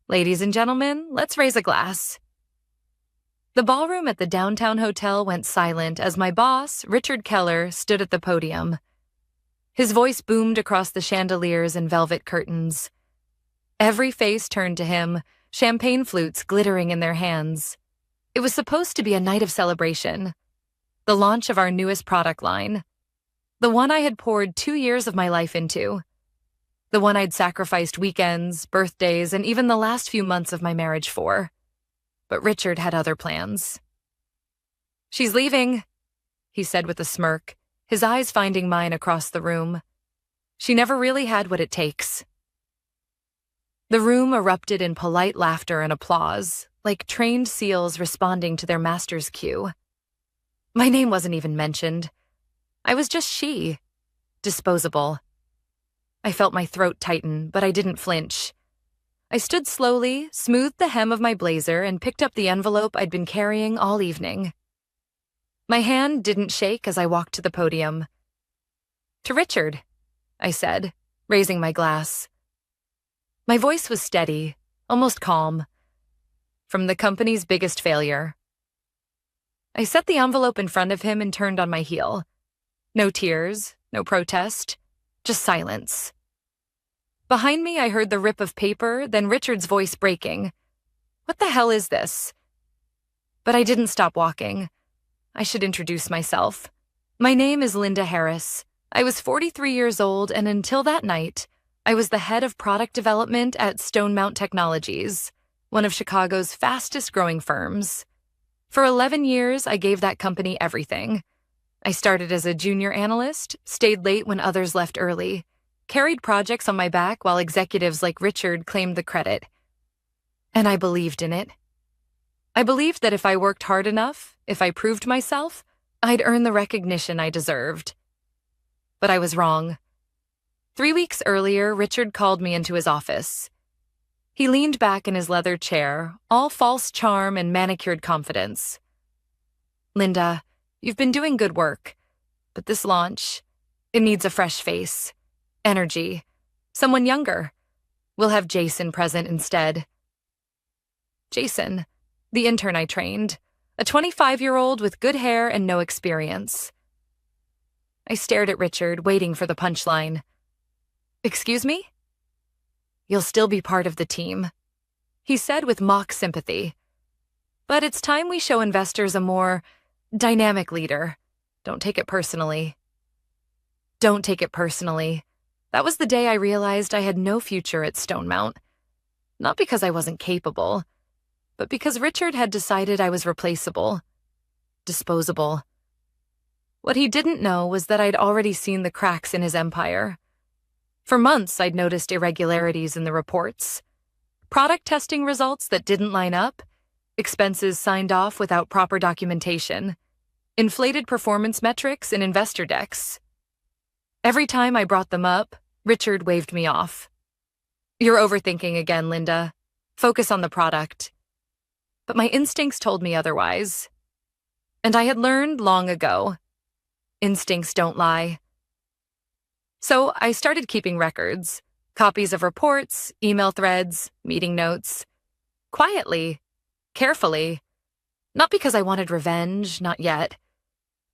Ladies and gentlemen, let's raise a glass. The ballroom at the downtown hotel went silent as my boss, Richard Keller, stood at the podium. His voice boomed across the chandeliers and velvet curtains. Every face turned to him, champagne flutes glittering in their hands. It was supposed to be a night of celebration. The launch of our newest product line. The one I had poured 2 years of my life into. The one I'd sacrificed weekends, birthdays, and even the last few months of my marriage for. But Richard had other plans. "She's leaving," he said with a smirk, his eyes finding mine across the room. "She never really had what it takes." The room erupted in polite laughter and applause, like trained seals responding to their master's cue. My name wasn't even mentioned. I was just she. Disposable. I felt my throat tighten, but I didn't flinch. I stood slowly, smoothed the hem of my blazer, and picked up the envelope I'd been carrying all evening. My hand didn't shake as I walked to the podium. "To Richard," I said, raising my glass. My voice was steady, almost calm. "From the company's biggest failure." I set the envelope in front of him and turned on my heel. No tears, no protest, just silence. Behind me, I heard the rip of paper, then Richard's voice breaking. "What the hell is this?" But I didn't stop walking. I should introduce myself. My name is Linda Harris. I was 43 years old, and until that night, I was the head of product development at Stonemount Technologies, one of Chicago's fastest-growing firms. For 11 years, I gave that company everything. I started as a junior analyst, stayed late when others left early, carried projects on my back while executives like Richard claimed the credit. And I believed in it. I believed that if I worked hard enough, if I proved myself, I'd earn the recognition I deserved. But I was wrong. 3 weeks earlier, Richard called me into his office. He leaned back in his leather chair, all false charm and manicured confidence. "Linda, you've been doing good work, but this launch, it needs a fresh face. Energy. Someone younger. We'll have Jason present instead." Jason, the intern I trained, a 25-year-old with good hair and no experience. I stared at Richard, waiting for the punchline. "Excuse me?" "You'll still be part of the team," he said with mock sympathy. "But it's time we show investors a more dynamic leader. Don't take it personally." Don't take it personally. That was the day I realized I had no future at Stonemount. Not because I wasn't capable, but because Richard had decided I was replaceable. Disposable. What he didn't know was that I'd already seen the cracks in his empire. For months, I'd noticed irregularities in the reports. Product testing results that didn't line up, expenses signed off without proper documentation, inflated performance metrics in investor decks. Every time I brought them up, Richard waved me off. "You're overthinking again, Linda. Focus on the product." But my instincts told me otherwise. And I had learned long ago. Instincts don't lie. So I started keeping records, copies of reports, email threads, meeting notes. Quietly, carefully. Not because I wanted revenge, not yet.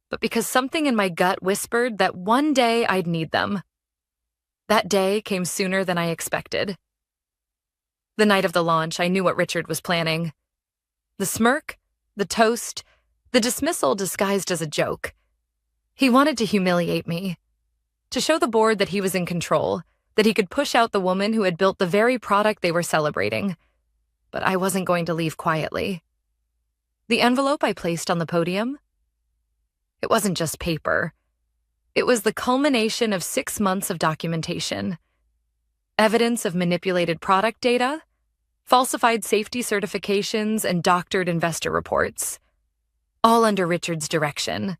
But because something in my gut whispered that one day I'd need them. That day came sooner than I expected. The night of the launch, I knew what Richard was planning. The smirk, the toast, the dismissal disguised as a joke. He wanted to humiliate me. To show the board that he was in control, that he could push out the woman who had built the very product they were celebrating. But I wasn't going to leave quietly. The envelope I placed on the podium? It wasn't just paper. It was the culmination of 6 months of documentation. Evidence of manipulated product data, falsified safety certifications, and doctored investor reports. All under Richard's direction.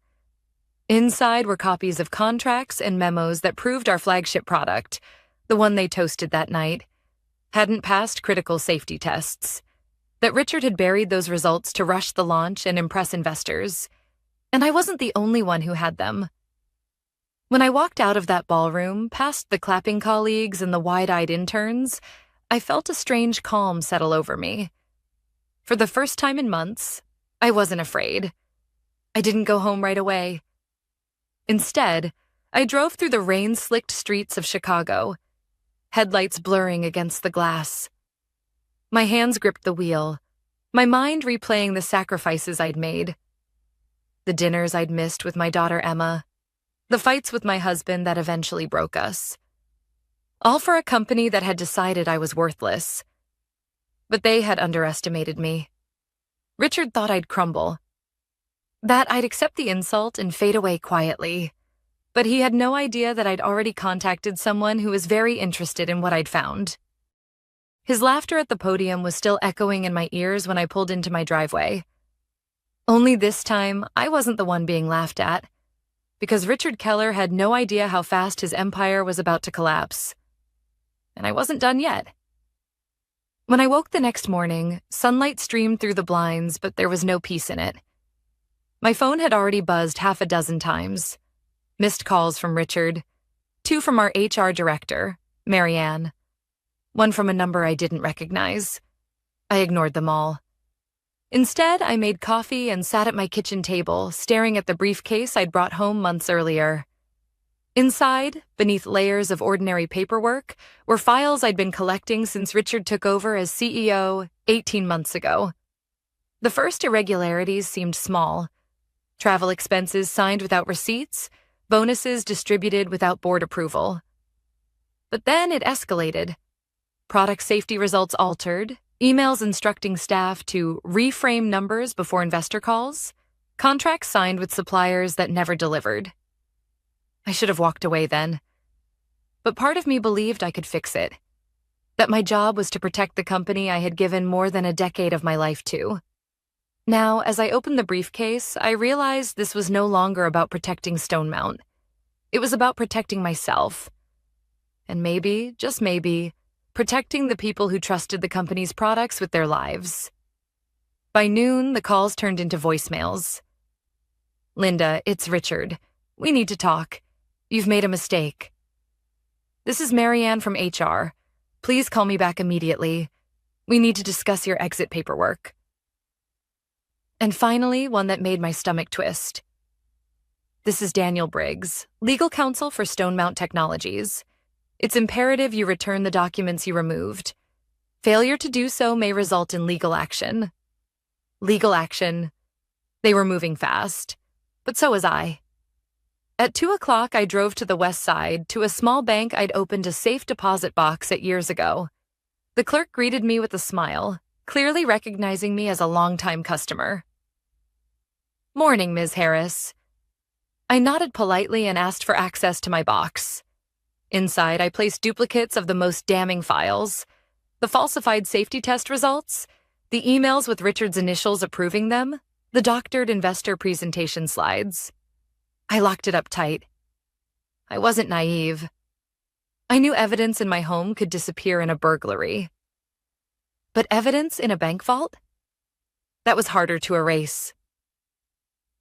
Inside were copies of contracts and memos that proved our flagship product, the one they toasted that night, hadn't passed critical safety tests. That Richard had buried those results to rush the launch and impress investors. And I wasn't the only one who had them. When I walked out of that ballroom, past the clapping colleagues and the wide-eyed interns, I felt a strange calm settle over me. For the first time in months, I wasn't afraid. I didn't go home right away. Instead, I drove through the rain-slicked streets of Chicago, headlights blurring against the glass. My hands gripped the wheel, my mind replaying the sacrifices I'd made. The dinners I'd missed with my daughter Emma, the fights with my husband that eventually broke us. All for a company that had decided I was worthless. But they had underestimated me. Richard thought I'd crumble, that I'd accept the insult and fade away quietly. But he had no idea that I'd already contacted someone who was very interested in what I'd found. His laughter at the podium was still echoing in my ears when I pulled into my driveway. Only this time, I wasn't the one being laughed at, because Richard Keller had no idea how fast his empire was about to collapse. And I wasn't done yet. When I woke the next morning, sunlight streamed through the blinds, but there was no peace in it. My phone had already buzzed half a dozen times. Missed calls from Richard, 2 from our HR director, Marianne, 1 from a number I didn't recognize. I ignored them all. Instead, I made coffee and sat at my kitchen table, staring at the briefcase I'd brought home months earlier. Inside, beneath layers of ordinary paperwork, were files I'd been collecting since Richard took over as CEO 18 months ago. The first irregularities seemed small. Travel expenses signed without receipts, bonuses distributed without board approval. But then it escalated. Product safety results altered, emails instructing staff to reframe numbers before investor calls, contracts signed with suppliers that never delivered. I should have walked away then. But part of me believed I could fix it, that my job was to protect the company I had given more than a decade of my life to. Now, as I opened the briefcase, I realized this was no longer about protecting Stonemount. It was about protecting myself. And maybe, just maybe, protecting the people who trusted the company's products with their lives. By noon, the calls turned into voicemails. "Linda, it's Richard. We need to talk. You've made a mistake. This is Marianne from HR. Please call me back immediately. We need to discuss your exit paperwork." And finally, one that made my stomach twist. "This is Daniel Briggs, legal counsel for Stonemount Technologies. It's imperative you return the documents you removed. Failure to do so may result in legal action." Legal action. They were moving fast, but so was I. At 2 o'clock, I drove to the west side, to a small bank I'd opened a safe deposit box at years ago. The clerk greeted me with a smile, clearly recognizing me as a longtime customer. "Morning, Ms. Harris." I nodded politely and asked for access to my box. Inside, I placed duplicates of the most damning files, the falsified safety test results, the emails with Richard's initials approving them, the doctored investor presentation slides. I locked it up tight. I wasn't naive. I knew evidence in my home could disappear in a burglary. But evidence in a bank vault? That was harder to erase.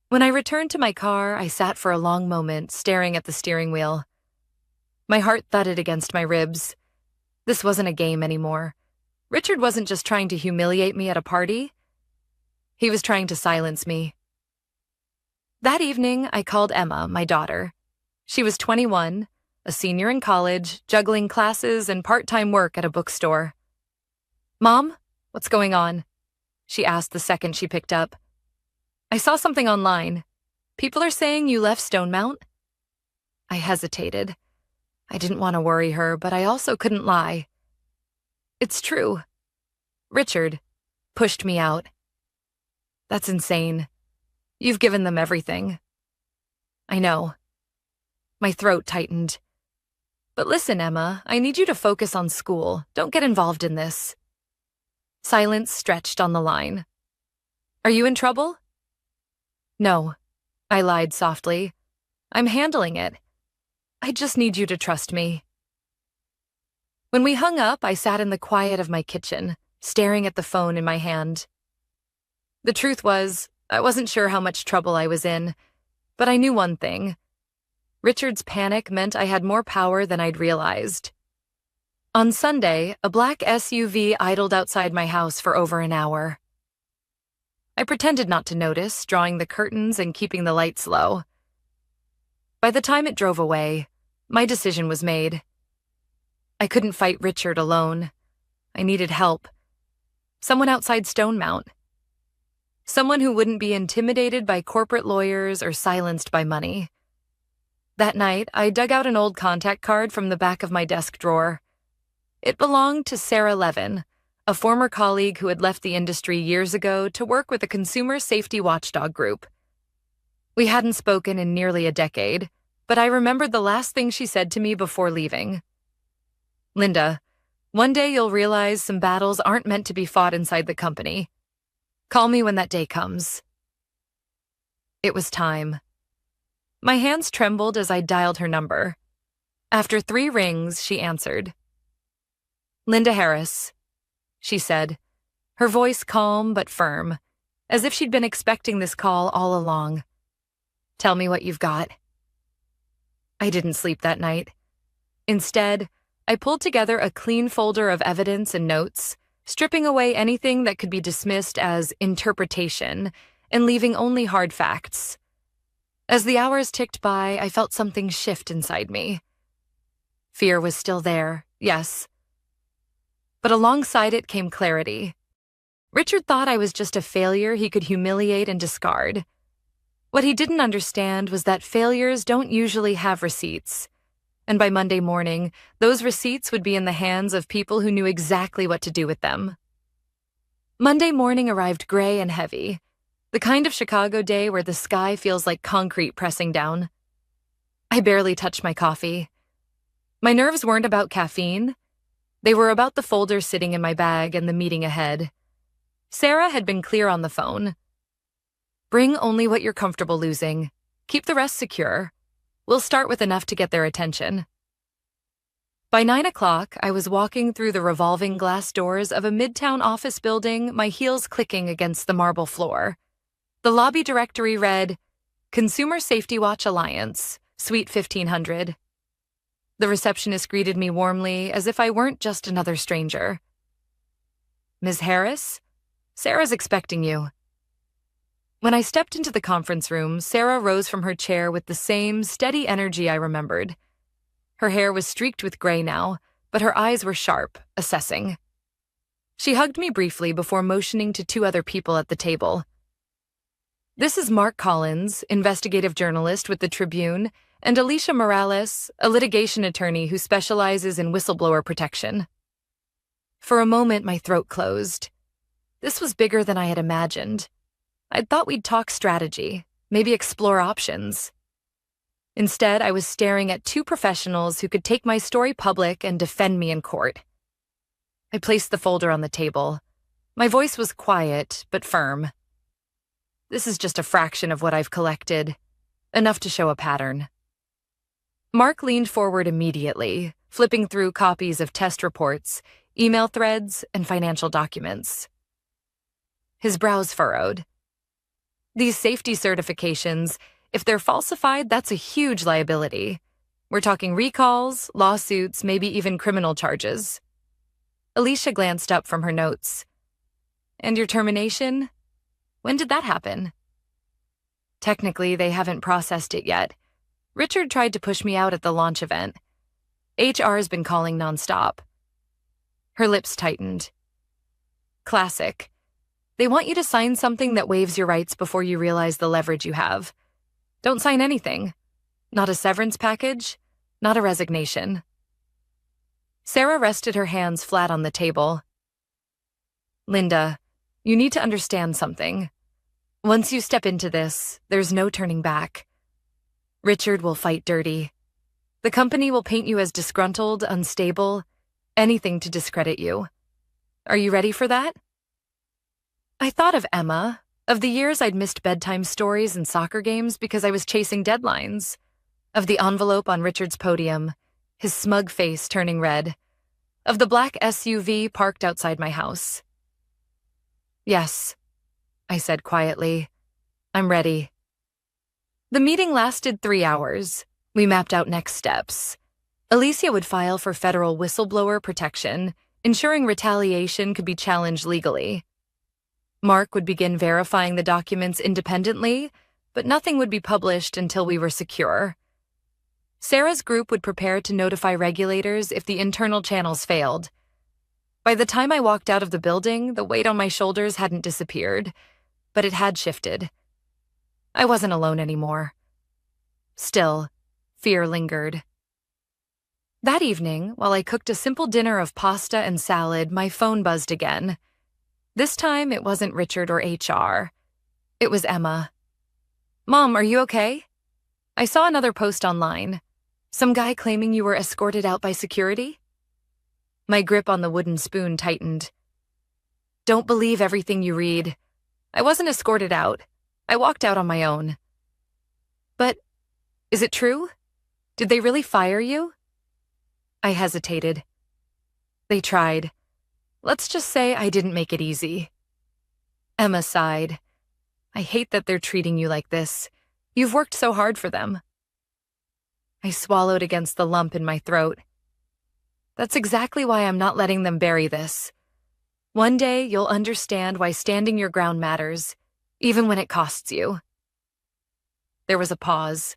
When I returned to my car, I sat for a long moment, staring at the steering wheel. My heart thudded against my ribs. This wasn't a game anymore. Richard wasn't just trying to humiliate me at a party. He was trying to silence me. That evening, I called Emma, my daughter. She was 21, a senior in college, juggling classes and part-time work at a bookstore. "Mom, what's going on?" she asked the second she picked up. "I saw something online. People are saying you left Stonemount." I hesitated. I didn't want to worry her, but I also couldn't lie. "It's true. Richard pushed me out." "That's insane. You've given them everything." "I know." My throat tightened. "But listen, Emma, I need you to focus on school. Don't get involved in this." Silence stretched on the line. "Are you in trouble?" "No," I lied softly. "I'm handling it. I just need you to trust me." When we hung up, I sat in the quiet of my kitchen, staring at the phone in my hand. The truth was, I wasn't sure how much trouble I was in, but I knew one thing. Richard's panic meant I had more power than I'd realized. On Sunday, a black SUV idled outside my house for over an hour. I pretended not to notice, drawing the curtains and keeping the lights low. By the time it drove away, my decision was made. I couldn't fight Richard alone. I needed help. Someone outside Stonemount. Someone who wouldn't be intimidated by corporate lawyers or silenced by money. That night, I dug out an old contact card from the back of my desk drawer. It belonged to Sarah Levin, a former colleague who had left the industry years ago to work with a consumer safety watchdog group. We hadn't spoken in nearly a decade, but I remembered the last thing she said to me before leaving. "Linda, one day you'll realize some battles aren't meant to be fought inside the company. Call me when that day comes." It was time. My hands trembled as I dialed her number. After 3 rings, she answered. "Linda Harris," she said, her voice calm but firm, as if she'd been expecting this call all along. "Tell me what you've got." I didn't sleep that night. Instead, I pulled together a clean folder of evidence and notes, stripping away anything that could be dismissed as interpretation and leaving only hard facts. As the hours ticked by, I felt something shift inside me. Fear was still there, yes. But alongside it came clarity. Richard thought I was just a failure he could humiliate and discard. What he didn't understand was that failures don't usually have receipts. And by Monday morning, those receipts would be in the hands of people who knew exactly what to do with them. Monday morning arrived gray and heavy, the kind of Chicago day where the sky feels like concrete pressing down. I barely touched my coffee. My nerves weren't about caffeine. They were about the folder sitting in my bag and the meeting ahead. Sarah had been clear on the phone. "Bring only what you're comfortable losing. Keep the rest secure. We'll start with enough to get their attention." By 9 o'clock, I was walking through the revolving glass doors of a midtown office building, my heels clicking against the marble floor. The lobby directory read, "Consumer Safety Watch Alliance, Suite 1500. The receptionist greeted me warmly, as if I weren't just another stranger. "Ms. Harris? Sarah's expecting you." When I stepped into the conference room, Sarah rose from her chair with the same steady energy I remembered. Her hair was streaked with gray now, but her eyes were sharp, assessing. She hugged me briefly before motioning to 2 other people at the table. "This is Mark Collins, investigative journalist with the Tribune, and Alicia Morales, a litigation attorney who specializes in whistleblower protection." For a moment, my throat closed. This was bigger than I had imagined. I'd thought we'd talk strategy, maybe explore options. Instead, I was staring at 2 professionals who could take my story public and defend me in court. I placed the folder on the table. My voice was quiet, but firm. "This is just a fraction of what I've collected, enough to show a pattern." Mark leaned forward immediately, flipping through copies of test reports, email threads, and financial documents. His brows furrowed. "These safety certifications, if they're falsified, that's a huge liability. We're talking recalls, lawsuits, maybe even criminal charges." Alicia glanced up from her notes. "And your termination? When did that happen?" "Technically, they haven't processed it yet. Richard tried to push me out at the launch event. HR's been calling nonstop." Her lips tightened. "Classic. They want you to sign something that waives your rights before you realize the leverage you have. Don't sign anything. Not a severance package, not a resignation." Sarah rested her hands flat on the table. "Linda, you need to understand something. Once you step into this, there's no turning back. Richard will fight dirty. The company will paint you as disgruntled, unstable, anything to discredit you. Are you ready for that?" I thought of Emma, of the years I'd missed bedtime stories and soccer games because I was chasing deadlines, of the envelope on Richard's podium, his smug face turning red, of the black SUV parked outside my house. "Yes," I said quietly. "I'm ready." The meeting lasted 3 hours. We mapped out next steps. Alicia would file for federal whistleblower protection, ensuring retaliation could be challenged legally. Mark would begin verifying the documents independently, but nothing would be published until we were secure. Sarah's group would prepare to notify regulators if the internal channels failed. By the time I walked out of the building, the weight on my shoulders hadn't disappeared, but it had shifted. I wasn't alone anymore. Still, fear lingered. That evening, while I cooked a simple dinner of pasta and salad, my phone buzzed again. This time, it wasn't Richard or HR. It was Emma. "Mom, are you okay? I saw another post online. Some guy claiming you were escorted out by security?" My grip on the wooden spoon tightened. "Don't believe everything you read. I wasn't escorted out. I walked out on my own." "But, is it true? Did they really fire you?" I hesitated. "They tried. Let's just say I didn't make it easy." Emma sighed. "I hate that they're treating you like this. You've worked so hard for them." I swallowed against the lump in my throat. "That's exactly why I'm not letting them bury this. One day you'll understand why standing your ground matters, even when it costs you." There was a pause.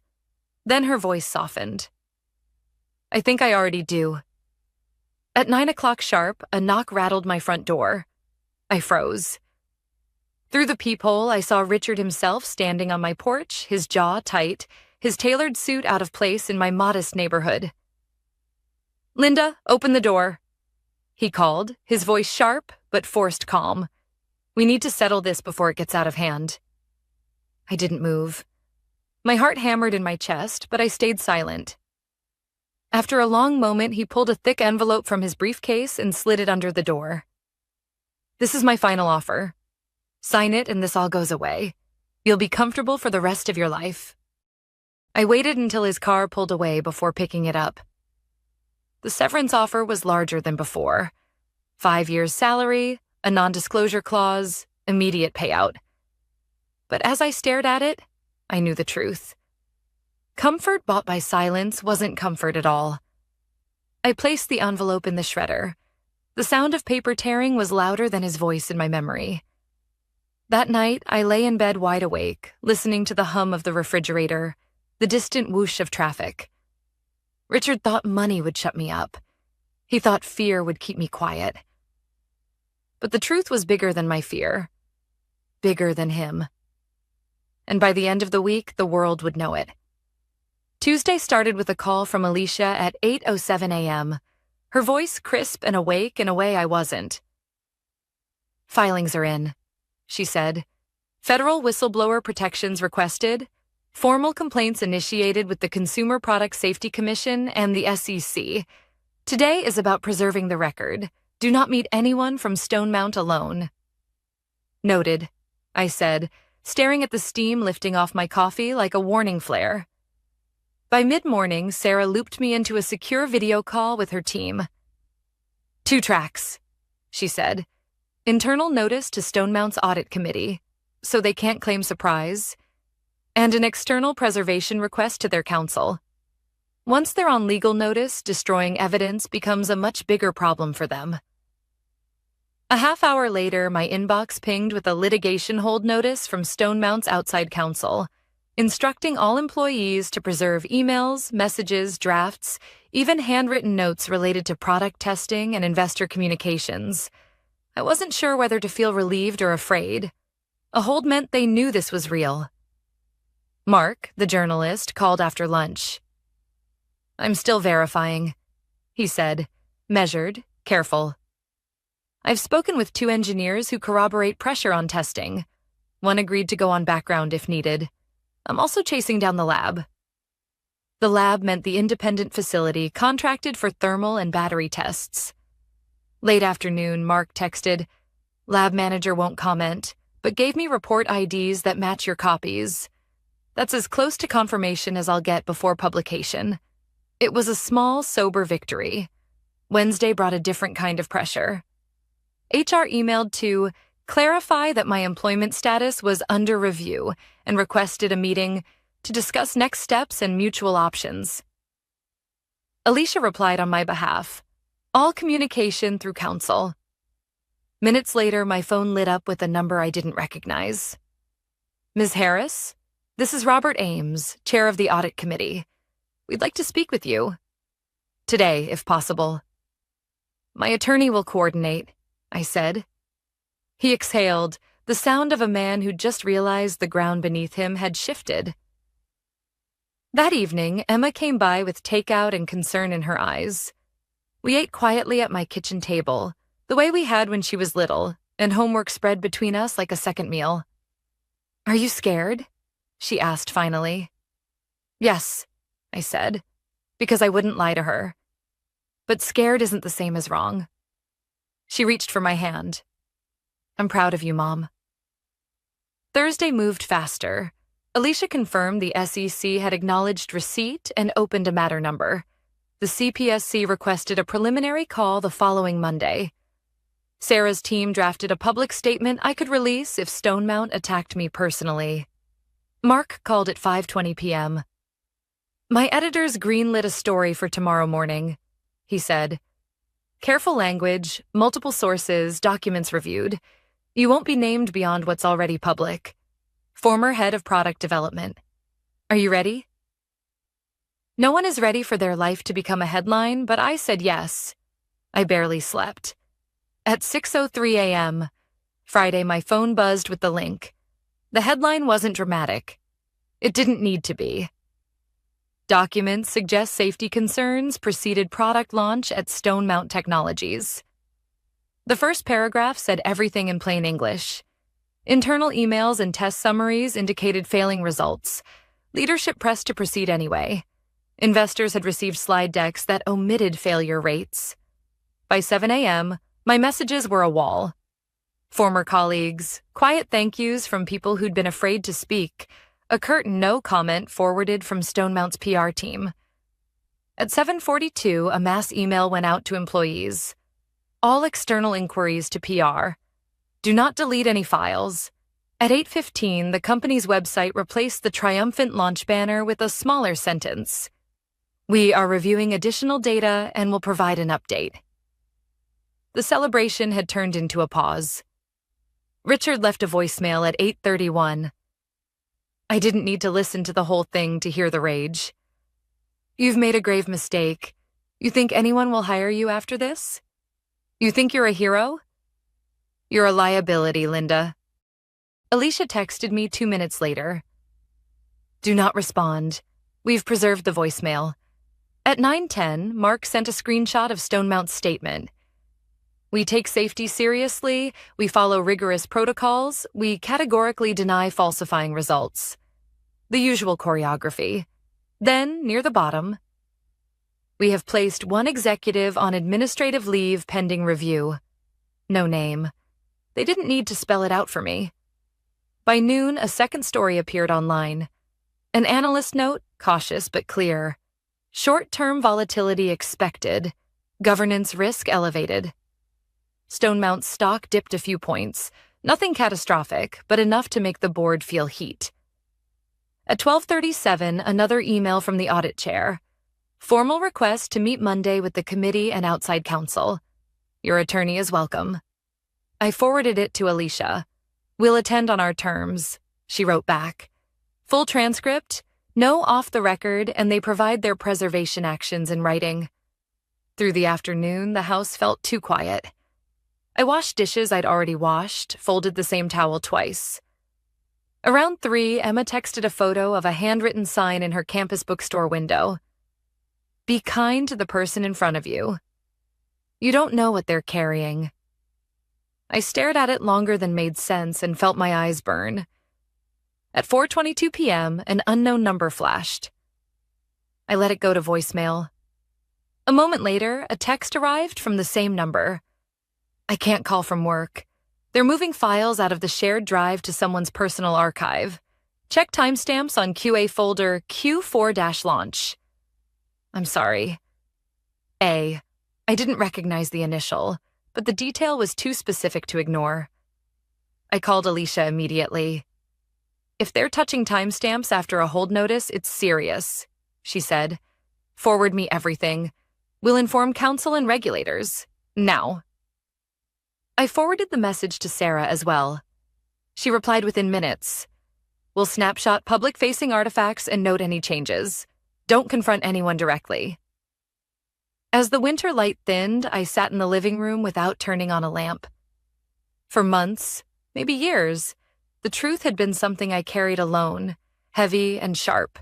Then her voice softened. "I think I already do." At 9 o'clock sharp, a knock rattled my front door. I froze. Through the peephole, I saw Richard himself standing on my porch, his jaw tight, his tailored suit out of place in my modest neighborhood. "Linda, open the door," he called, his voice sharp but forced calm. "We need to settle this before it gets out of hand." I didn't move. My heart hammered in my chest, but I stayed silent. After a long moment, he pulled a thick envelope from his briefcase and slid it under the door. "This is my final offer. Sign it and this all goes away. You'll be comfortable for the rest of your life." I waited until his car pulled away before picking it up. The severance offer was larger than before. 5 years' salary, a non-disclosure clause, immediate payout. But as I stared at it, I knew the truth. Comfort bought by silence wasn't comfort at all. I placed the envelope in the shredder. The sound of paper tearing was louder than his voice in my memory. That night, I lay in bed wide awake, listening to the hum of the refrigerator, the distant whoosh of traffic. Richard thought money would shut me up. He thought fear would keep me quiet. But the truth was bigger than my fear. Bigger than him. And by the end of the week, the world would know it. Tuesday started with a call from Alicia at 8:07 a.m., her voice crisp and awake in a way I wasn't. "Filings are in," she said. "Federal whistleblower protections requested. Formal complaints initiated with the Consumer Product Safety Commission and the SEC. Today is about preserving the record. Do not meet anyone from Stone Mount alone." "Noted," I said, staring at the steam lifting off my coffee like a warning flare. By mid-morning, Sarah looped me into a secure video call with her team. "2 tracks," she said. "Internal notice to Stone Mount's audit committee, so they can't claim surprise, and an external preservation request to their counsel. Once they're on legal notice, destroying evidence becomes a much bigger problem for them." A half hour later, my inbox pinged with a litigation hold notice from Stone Mount's outside counsel, instructing all employees to preserve emails, messages, drafts, even handwritten notes related to product testing and investor communications. I wasn't sure whether to feel relieved or afraid. A hold meant they knew this was real. Mark, the journalist, called after lunch. "I'm still verifying," he said, measured, careful. "I've spoken with 2 engineers who corroborate pressure on testing. One agreed to go on background if needed. I'm also chasing down the lab." The lab meant the independent facility contracted for thermal and battery tests. Late afternoon, Mark texted, "Lab manager won't comment, but gave me report IDs that match your copies. That's as close to confirmation as I'll get before publication." It was a small, sober victory. Wednesday brought a different kind of pressure. HR emailed to clarify that my employment status was under review and requested a meeting to discuss next steps and mutual options. Alicia replied on my behalf. All communication through counsel. Minutes later, my phone lit up with a number I didn't recognize. Ms. Harris? This is Robert Ames, chair of the audit committee. We'd like to speak with you. Today, if possible. My attorney will coordinate, I said. He exhaled, the sound of a man who just realized the ground beneath him had shifted. That evening, Emma came by with takeout and concern in her eyes. We ate quietly at my kitchen table, the way we had when she was little, and homework spread between us like a second meal. Are you scared? She asked finally. Yes, I said, because I wouldn't lie to her. But scared isn't the same as wrong. She reached for my hand. I'm proud of you, Mom. Thursday moved faster. Alicia confirmed the SEC had acknowledged receipt and opened a matter number. The CPSC requested a preliminary call the following Monday. Sarah's team drafted a public statement I could release if Stonemount attacked me personally. Mark called at 5:20 p.m. My editors greenlit a story for tomorrow morning, he said. Careful language, multiple sources, documents reviewed. You won't be named beyond what's already public. Former head of product development. Are you ready? No one is ready for their life to become a headline, but I said yes. I barely slept. At 6:03 a.m., Friday, my phone buzzed with the link. The headline wasn't dramatic. It didn't need to be. Documents suggest safety concerns preceded product launch at Stonemount Technologies. The first paragraph said everything in plain English. Internal emails and test summaries indicated failing results. Leadership pressed to proceed anyway. Investors had received slide decks that omitted failure rates. By 7 a.m., my messages were a wall. Former colleagues, quiet thank yous from people who'd been afraid to speak, a curt no comment forwarded from Stonemount's PR team. At 7:42, a mass email went out to employees. All external inquiries to PR. Do not delete any files. At 8:15, the company's website replaced the triumphant launch banner with a smaller sentence. We are reviewing additional data and will provide an update. The celebration had turned into a pause. Richard left a voicemail at 8:31. I didn't need to listen to the whole thing to hear the rage. You've made a grave mistake. You think anyone will hire you after this? You think you're a hero? You're a liability, Linda. Alicia texted me 2 minutes later. Do not respond. We've preserved the voicemail. At 9:10, Mark sent a screenshot of Stonemount's statement. We take safety seriously, we follow rigorous protocols, we categorically deny falsifying results. The usual choreography. Then, near the bottom, we have placed one executive on administrative leave pending review. No name. They didn't need to spell it out for me. By noon, a second story appeared online. An analyst note, cautious but clear. Short-term volatility expected. Governance risk elevated. Stonemount's stock dipped a few points. Nothing catastrophic, but enough to make the board feel heat. At 12:37, another email from the audit chair. Formal request to meet Monday with the committee and outside counsel. Your attorney is welcome. I forwarded it to Alicia. We'll attend on our terms, she wrote back. Full transcript, no off the record, and they provide their preservation actions in writing. Through the afternoon, the house felt too quiet. I washed dishes I'd already washed, folded the same towel twice. Around 3, Emma texted a photo of a handwritten sign in her campus bookstore window. Be kind to the person in front of you. You don't know what they're carrying. I stared at it longer than made sense and felt my eyes burn. At 4:22 p.m., an unknown number flashed. I let it go to voicemail. A moment later, a text arrived from the same number. I can't call from work. They're moving files out of the shared drive to someone's personal archive. Check timestamps on QA folder Q4-launch. I'm sorry. A. I didn't recognize the initial, but the detail was too specific to ignore. I called Alicia immediately. If they're touching timestamps after a hold notice, it's serious, she said. Forward me everything. We'll inform council and regulators. Now. I forwarded the message to Sarah as well. She replied within minutes. We'll snapshot public-facing artifacts and note any changes. Don't confront anyone directly. As the winter light thinned, I sat in the living room without turning on a lamp. For months, maybe years, the truth had been something I carried alone, heavy and sharp.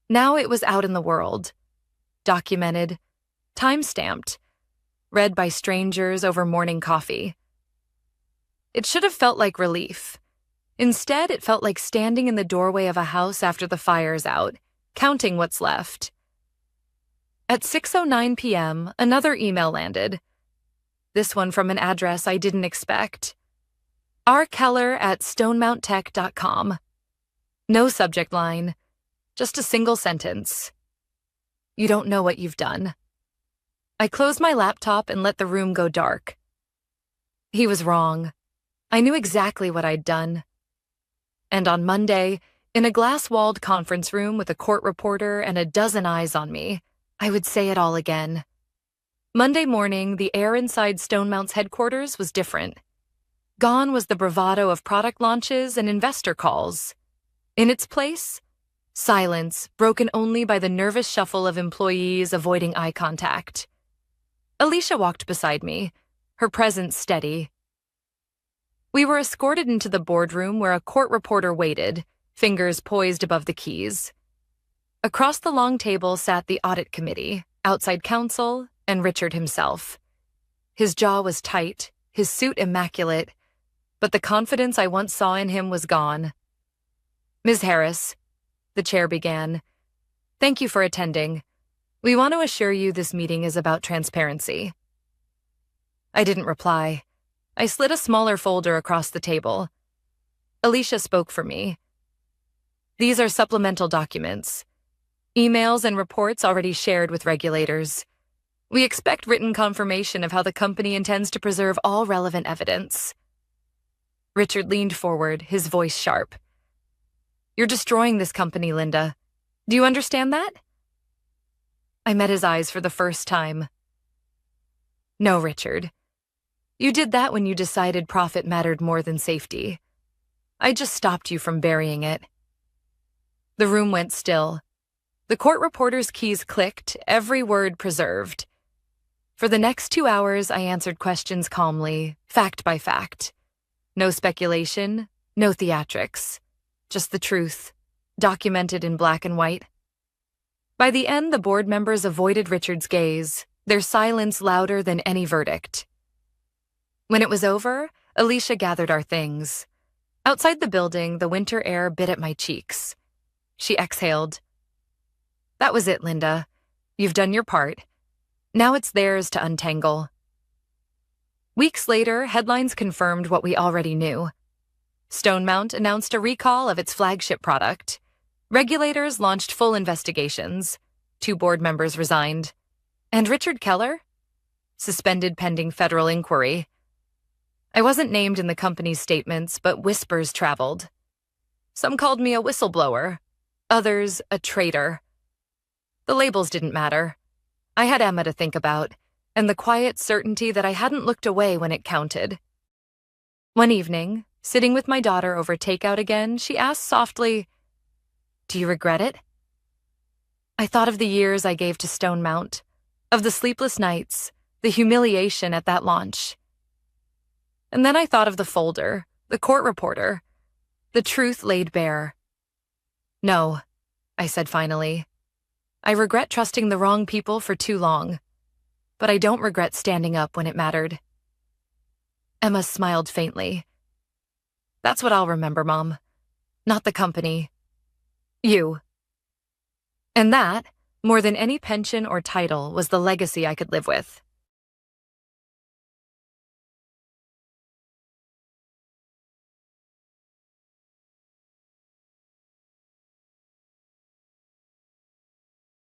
Now it was out in the world, documented, time-stamped, read by strangers over morning coffee. It should have felt like relief. Instead, it felt like standing in the doorway of a house after the fire's out, counting what's left. At 6:09 p.m., another email landed. This one from an address I didn't expect. rkeller@stonemountTech.com. No subject line, just a single sentence. You don't know what you've done. I closed my laptop and let the room go dark. He was wrong. I knew exactly what I'd done. And on Monday, in a glass-walled conference room with a court reporter and a dozen eyes on me, I would say it all again. Monday morning, the air inside Stone Mount's headquarters was different. Gone was the bravado of product launches and investor calls. In its place, silence, broken only by the nervous shuffle of employees avoiding eye contact. Alicia walked beside me, her presence steady. We were escorted into the boardroom where a court reporter waited, fingers poised above the keys. Across the long table sat the audit committee, outside counsel, and Richard himself. His jaw was tight, his suit immaculate, but the confidence I once saw in him was gone. Ms. Harris, the chair began, thank you for attending. We want to assure you this meeting is about transparency. I didn't reply. I slid a smaller folder across the table. Alicia spoke for me. These are supplemental documents. Emails and reports already shared with regulators. We expect written confirmation of how the company intends to preserve all relevant evidence. Richard leaned forward, his voice sharp. You're destroying this company, Linda. Do you understand that? I met his eyes for the first time. No, Richard. You did that when you decided profit mattered more than safety. I just stopped you from burying it. The room went still. The court reporter's keys clicked, every word preserved. For the next 2 hours, I answered questions calmly, fact by fact. No speculation, no theatrics. Just the truth, documented in black and white. By the end, the board members avoided Richard's gaze, their silence louder than any verdict. When it was over, Alicia gathered our things. Outside the building, the winter air bit at my cheeks. She exhaled. That was it, Linda. You've done your part. Now it's theirs to untangle. Weeks later, headlines confirmed what we already knew. Stone Mount announced a recall of its flagship product. Regulators launched full investigations. 2 board members resigned. And Richard Keller? Suspended pending federal inquiry. I wasn't named in the company's statements, but whispers traveled. Some called me a whistleblower. Others, a traitor. The labels didn't matter. I had Emma to think about, and the quiet certainty that I hadn't looked away when it counted. One evening, sitting with my daughter over takeout again, she asked softly, "Do you regret it?" I thought of the years I gave to Stone Mount, of the sleepless nights, the humiliation at that launch. And then I thought of the folder, the court reporter, the truth laid bare. No, I said finally. I regret trusting the wrong people for too long, but I don't regret standing up when it mattered. Emma smiled faintly. That's what I'll remember, Mom. Not the company. You. And that, more than any pension or title, was the legacy I could live with.